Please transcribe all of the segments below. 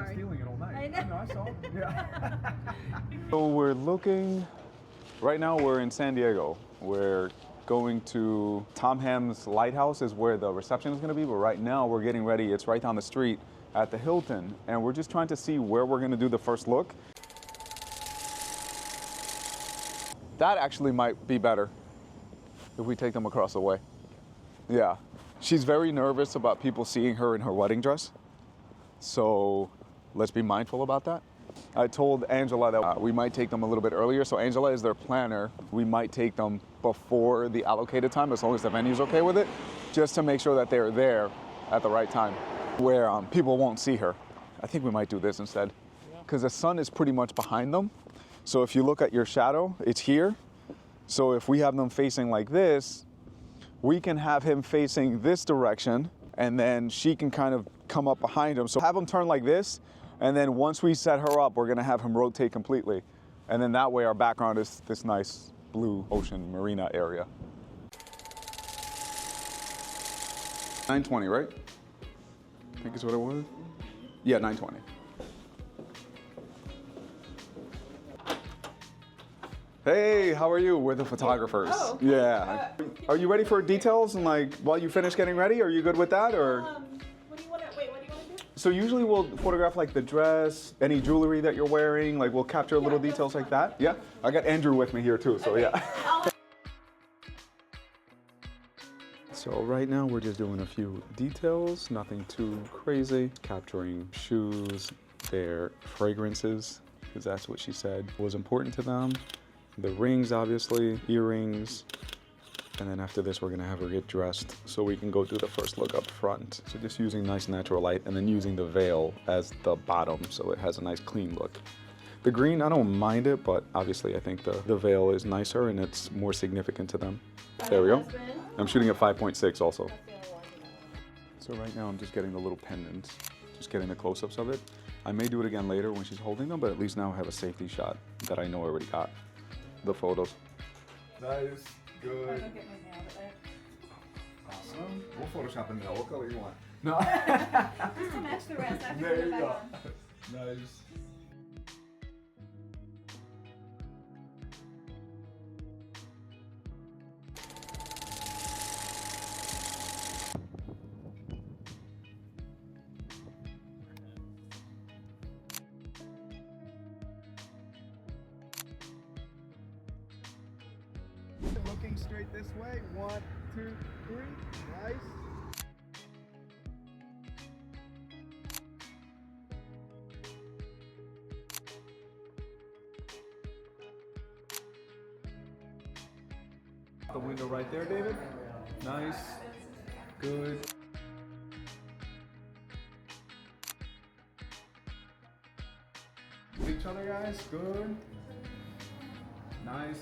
been stealing it all night. I know. I saw. Yeah. So we're looking. Right now we're in San Diego. We're going to Tom Ham's Lighthouse is where the reception is going to be. But right now we're getting ready. It's right down the street at the Hilton, and we're just trying to see where we're going to do the first look. That actually might be better if we take them across the way. Yeah. She's very nervous about people seeing her in her wedding dress. So let's be mindful about that. I told Angela that we might take them a little bit earlier. So Angela is their planner. We might take them before the allocated time, as long as the venue's okay with it, just to make sure that they're there at the right time where people won't see her. I think we might do this instead because the sun is pretty much behind them. So if you look at your shadow, it's here. So if we have them facing like this, we can have him facing this direction, and then she can kind of come up behind him. So have him turn like this, and then once we set her up, we're gonna have him rotate completely. And then that way our background is this nice blue ocean marina area. 920, right? I think is what it was. Yeah, 920. Hey, how are you? We're the photographers. Oh, okay. Yeah. Are you ready for details? And like, while you finish getting ready, are you good with that, or? What do you want to do? So usually we'll photograph like the dress, any jewelry that you're wearing. Like we'll capture little details like that. Yeah. I got Andrew with me here too, so okay. Yeah. So right now we're just doing a few details, nothing too crazy. Capturing shoes, their fragrances, because that's what she said was important to them. The rings, obviously, earrings. And then after this, we're gonna have her get dressed so we can go do the first look up front. So just using nice natural light and then using the veil as the bottom so it has a nice clean look. The green, I don't mind it, but obviously I think the veil is nicer and it's more significant to them. There we go. I'm shooting at 5.6 also. So right now I'm just getting the little pendants, just getting the close-ups of it. I may do it again later when she's holding them, but at least now I have a safety shot that I know I already got. The photos. Nice, good. Awesome. We'll Photoshop in there. What color you want? No. Just to match the rest. There you go. Nice. Looking straight this way. 1, 2, 3. Nice. The window right there, David. Nice. Good. Each other, guys. Good. Nice.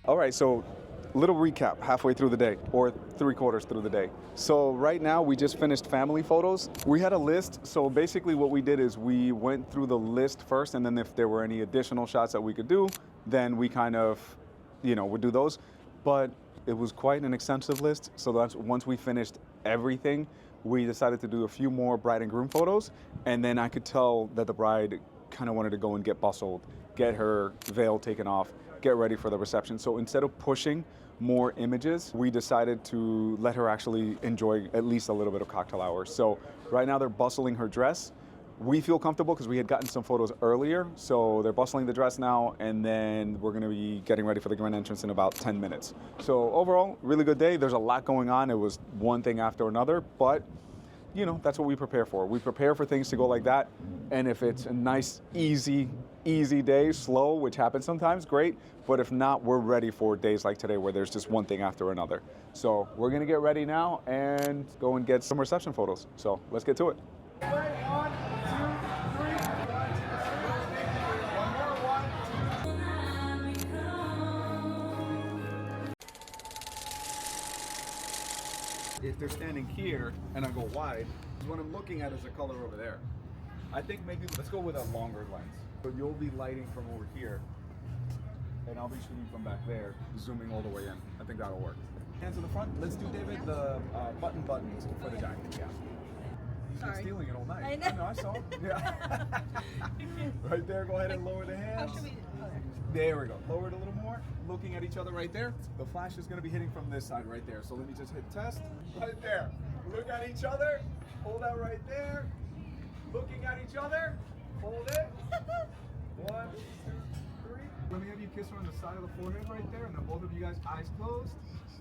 All right, so little recap halfway through the day or 3/4 through the day. So right now we just finished family photos. We had a list, so basically what we did is we went through the list first, and then if there were any additional shots that we could do, then we kind of, would do those. But it was quite an extensive list, so that's once we finished everything, we decided to do a few more bride and groom photos, and then I could tell that the bride kind of wanted to go and get bustled, get her veil taken off, get ready for the reception. So instead of pushing more images, we decided to let her actually enjoy at least a little bit of cocktail hour. So right now they're bustling her dress. We feel comfortable because we had gotten some photos earlier. So they're bustling the dress now, and then we're gonna be getting ready for the grand entrance in about 10 minutes. So overall, really good day. There's a lot going on. It was one thing after another, but that's what we prepare for. We prepare for things to go like that. And if it's a nice, easy day, slow, which happens sometimes, great. But if not, we're ready for days like today where there's just one thing after another. So we're gonna get ready now and go and get some reception photos. So let's get to it. 1, 2, 3. if they're standing here and I go wide, what I'm looking at is the color over there. I think maybe let's go with a longer lens. So you'll be lighting from over here, and I'll be shooting from back there, zooming all the way in. I think that'll work. Hands in the front. Let's do, David, the buttons for the jacket. Yeah. He's been Sorry. stealing it all night. I know. I saw. Yeah. Right there. Go ahead and lower the hands. How should we? There we go. Lower it a little more. Looking at each other right there. The flash is going to be hitting from this side right there. So let me just hit test. Right there. Look at each other. Hold that right there. Looking at each other. Hold it. 1, 2, 3. Let me have you kiss her on the side of the forehead right there. And then both of you guys, eyes closed.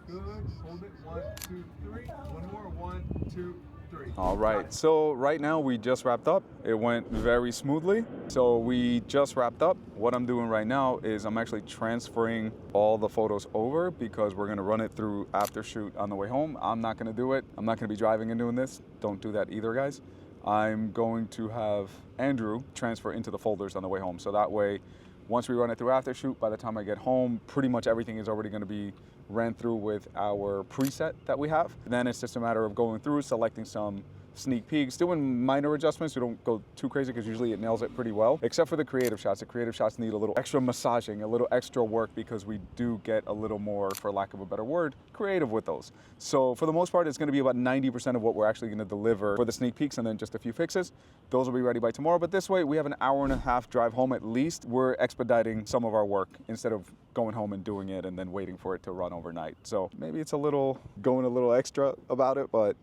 Good. Hold it. 1, 2, 3. One more. 1, 2, 3. All right. So right now we just wrapped up. It went very smoothly. So we just wrapped up. What I'm doing right now is I'm actually transferring all the photos over because we're going to run it through Aftershoot on the way home. I'm not going to do it. I'm not going to be driving and doing this. Don't do that either, guys. I'm going to have Andrew transfer into the folders on the way home. So that way, once we run it through Aftershoot, by the time I get home, pretty much everything is already going to be ran through with our preset that we have. Then it's just a matter of going through, selecting some sneak peeks, doing minor adjustments. We don't go too crazy because usually it nails it pretty well, except for the creative shots. The creative shots need a little extra massaging, a little extra work because we do get a little more, for lack of a better word, creative with those. So for the most part, it's going to be about 90% of what we're actually going to deliver for the sneak peeks and then just a few fixes. Those will be ready by tomorrow. But this way, we have an hour-and-a-half drive home at least. We're expediting some of our work instead of going home and doing it and then waiting for it to run overnight. So maybe it's going a little extra about it, but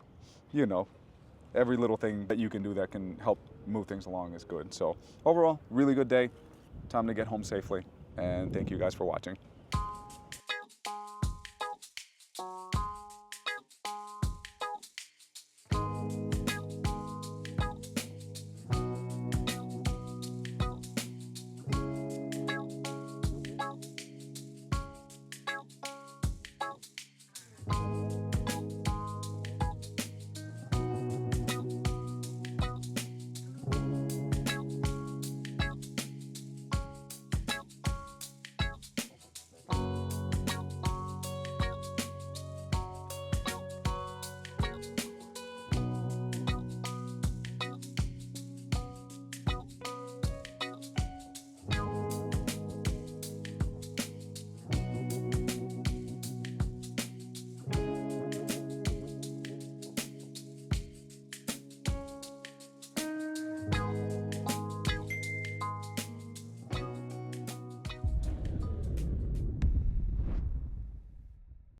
you know, every little thing that you can do that can help move things along is good. So overall, really good day. Time to get home safely. And thank you guys for watching.